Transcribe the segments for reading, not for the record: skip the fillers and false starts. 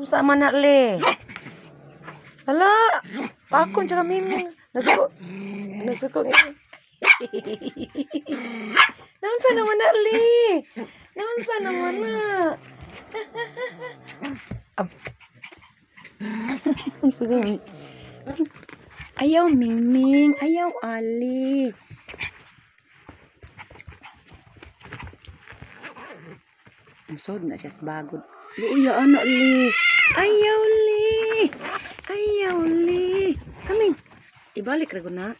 Unsa man na le? Hala, pakon tsaka miming. Nasuko. Nasuko. Naunsa naman na le? Naunsa naman na? Sige. Ayaw Mingming, ayaw Ali. Sod na siya sa bagod. Luya anak li. Ayaw li. Ayaw li. Kaming. Ibalik ra na.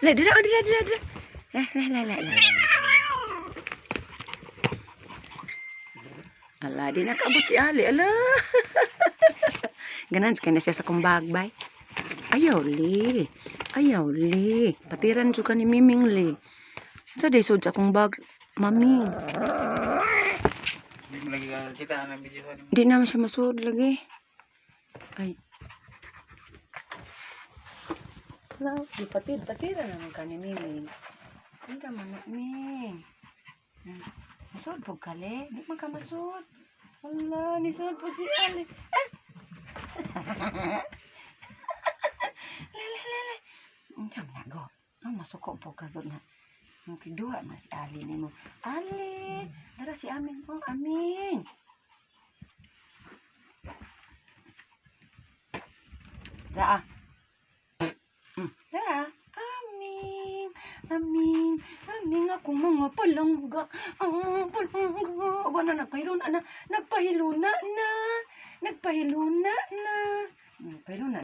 Lah, dira. Lah. Ala, di nakabot si Ali. Ala. Ganan kaya na siya sa kumbag, bay. Ayaw li. Ayaw li. Patiran juga ni Miming li. Sa desod sa akong bag, Mami. Hindi mo lagi kita ng video. Di naman siya masud lagi. Ay. Wala, di patiran naman ka ni Miming. Hindi ka man Ming. Masud po ka li. Di man ka masud. Wala, nisud po si Ali. Lele. Hindi man na go. Masuko po ka doon na. Ang kedua na si Ali ni mo. Ali! Dara si Aming. Oh, Aming! Dara. Dara. Aming akong mga palangga. Palangga. Aba na, nagpahiluna na. Nagpahiluna na.